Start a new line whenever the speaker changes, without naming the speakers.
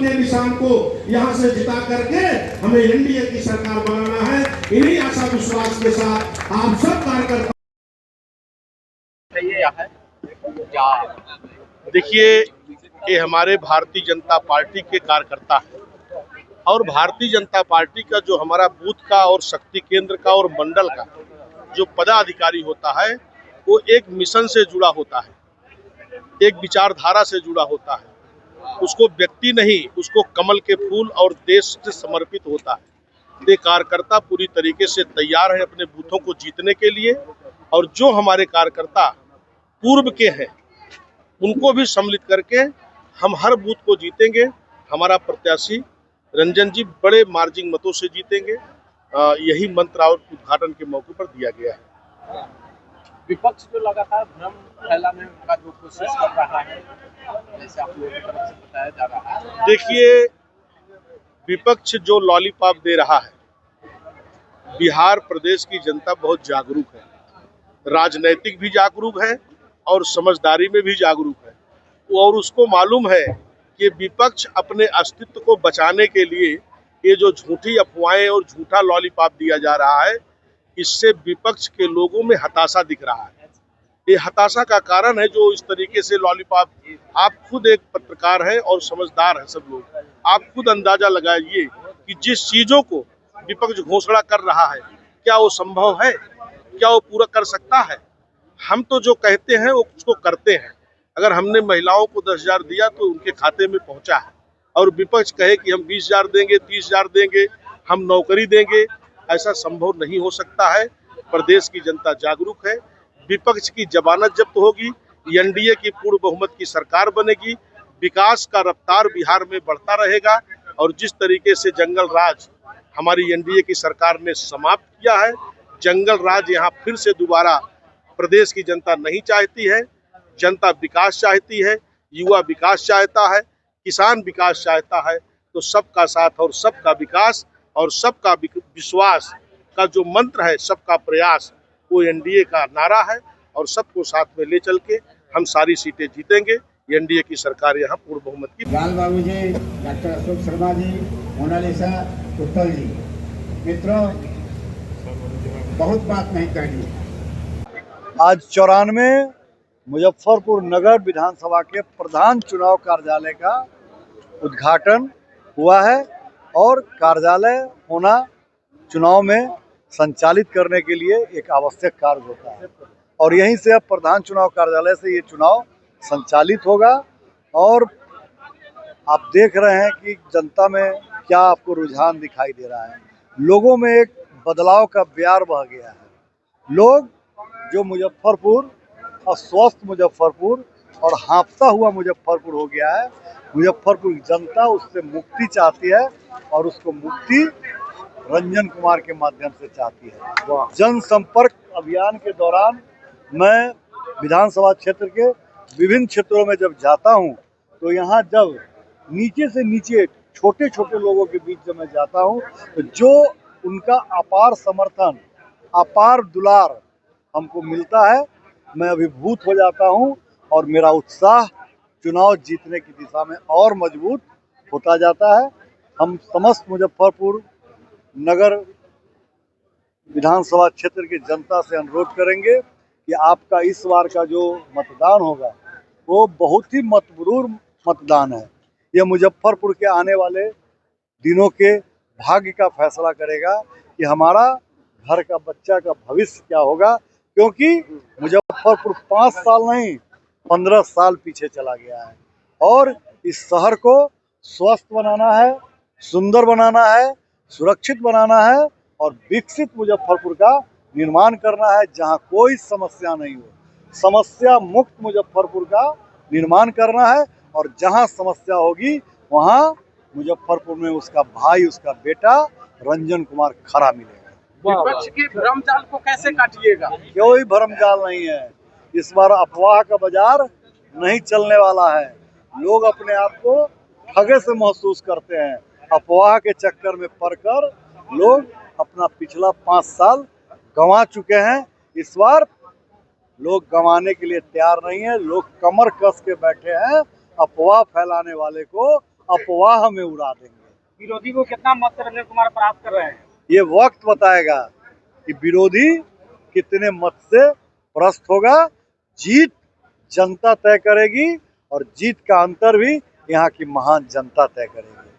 के निशान को यहाँ से जिता करके हमें एनडीए की सरकार बनाना है। इन्हीं आशा विश्वास के साथ आप सब कार्यकर्ता
देखिए, ये हमारे भारतीय जनता पार्टी के कार्यकर्ता हैं और भारतीय जनता पार्टी का जो हमारा बूथ का और शक्ति केंद्र का और मंडल का जो पदाधिकारी होता है वो एक मिशन से जुड़ा होता है, एक विचारधारा से जुड़ा होता है। उसको व्यक्ति नहीं, उसको कमल के फूल और देश से समर्पित होता है। ये कार्यकर्ता पूरी तरीके से तैयार है अपने बूथों को जीतने के लिए और जो हमारे कार्यकर्ता पूर्व के हैं उनको भी सम्मिलित करके हम हर बूथ को जीतेंगे। हमारा प्रत्याशी रंजन जी बड़े मार्जिन मतों से जीतेंगे। यही मंत्र और उद्घाटन के मौके पर दिया गया है।
विपक्ष जो लगातार भ्रम फैलाने का जो कोशिश कर रहा है, जैसे आप लोगों की तरफ से बताया जा रहा है,
देखिए, विपक्ष जो लॉलीपॉप दे रहा है, बिहार प्रदेश की जनता बहुत जागरूक है, राजनैतिक भी जागरूक है और समझदारी में भी जागरूक है और उसको मालूम है कि विपक्ष अपने अस्तित्व को बचाने के लिए ये जो झूठी अफवाहें और झूठा लॉलीपॉप दिया जा रहा है, इससे विपक्ष के लोगों में हताशा दिख रहा है। ये हताशा का कारण है जो इस तरीके से लॉलीपॉप। आप खुद एक पत्रकार हैं और समझदार हैं सब लोग, आप खुद अंदाजा लगाइए कि जिस चीजों को विपक्ष घोषणा कर रहा है क्या वो संभव है, क्या वो पूरा कर सकता है। हम तो जो कहते हैं वो उसको करते हैं। अगर हमने महिलाओं को 10,000 दिया तो उनके खाते में पहुंचा है और विपक्ष कहे कि हम 20,000 देंगे, 30,000 देंगे, हम नौकरी देंगे, ऐसा संभव नहीं हो सकता है। प्रदेश की जनता जागरूक है। विपक्ष की जमानत जब्त होगी, एनडीए की पूर्ण बहुमत की सरकार बनेगी, विकास का रफ्तार बिहार में बढ़ता रहेगा और जिस तरीके से जंगल राज हमारी एनडीए की सरकार ने समाप्त किया है, जंगल राज यहाँ फिर से दोबारा प्रदेश की जनता नहीं चाहती है। जनता विकास चाहती है, युवा विकास चाहता है, किसान विकास चाहता है। तो सबका साथ और सबका विकास और सबका विश्वास का जो मंत्र है, सबका प्रयास, वो एनडीए का नारा है और सबको साथ में ले चल के हम सारी सीटें जीतेंगे। एनडीए की सरकार यहाँ पूर्ण बहुमत की।
लाल बाबू जी, डॉक्टर अशोक शर्मा जी, मोनालिसा उत्तल जी, मित्रों बहुत बात नहीं करनी।
आज 94 मुजफ्फरपुर नगर विधानसभा के प्रधान चुनाव कार्यालय का उद्घाटन हुआ है और कार्यालय होना चुनाव में संचालित करने के लिए एक आवश्यक कार्य होता है और यहीं से अब प्रधान चुनाव कार्यालय से ये चुनाव संचालित होगा। और आप देख रहे हैं कि जनता में क्या आपको रुझान दिखाई दे रहा है। लोगों में एक बदलाव का ब्यार बह गया है। लोग जो मुजफ्फरपुर अस्वस्थ मुजफ्फरपुर और हाँफता हुआ मुजफ्फरपुर हो गया है, मुजफ्फरपुर की जनता उससे मुक्ति चाहती है और उसको मुक्ति रंजन कुमार के माध्यम से चाहती है। जनसंपर्क अभियान के दौरान मैं विधानसभा क्षेत्र के विभिन्न क्षेत्रों में जब जाता हूं तो यहाँ जब नीचे से नीचे छोटे छोटे लोगों के बीच जब मैं जाता हूं तो जो उनका अपार समर्थन, अपार दुलार हमको मिलता है, मैं अभिभूत हो जाता हूं और मेरा उत्साह चुनाव जीतने की दिशा में और मजबूत होता जाता है। हम समस्त मुजफ्फरपुर नगर विधानसभा क्षेत्र की जनता से अनुरोध करेंगे कि आपका इस बार का जो मतदान होगा वो बहुत ही मतबरूर मतदान है। यह मुजफ्फरपुर के आने वाले दिनों के भाग्य का फैसला करेगा कि हमारा घर का बच्चा का भविष्य क्या होगा, क्योंकि मुजफ्फरपुर 5 साल नहीं 15 साल पीछे चला गया है और इस शहर को स्वस्थ बनाना है, सुंदर बनाना है, सुरक्षित बनाना है और विकसित मुजफ्फरपुर का निर्माण करना है जहां कोई समस्या नहीं हो। समस्या मुक्त मुजफ्फरपुर का निर्माण करना है और जहां समस्या होगी वहां मुजफ्फरपुर में उसका भाई, उसका बेटा रंजन कुमार खड़ा मिलेगा।
विपक्ष के भ्रमजाल को कैसे काटिएगा?
कोई भ्रमजाल नहीं है। इस बार अफवाह का बाजार नहीं चलने वाला है। लोग अपने आप को ठगे से महसूस करते हैं। अफवाह के चक्कर में पड़कर लोग अपना पिछला 5 साल गंवा चुके हैं। इस बार लोग गंवाने के लिए तैयार नहीं है। लोग कमर कस के बैठे हैं। अफवाह फैलाने वाले को अफवाह में उड़ा देंगे।
विरोधी को कितना मत नरेंद्र कुमार प्राप्त कर रहे हैं?
ये वक्त बताएगा कि विरोधी कितने मत से परास्त होगा। जीत जनता तय करेगी और जीत का अंतर भी यहाँ की महान जनता तय करेगी।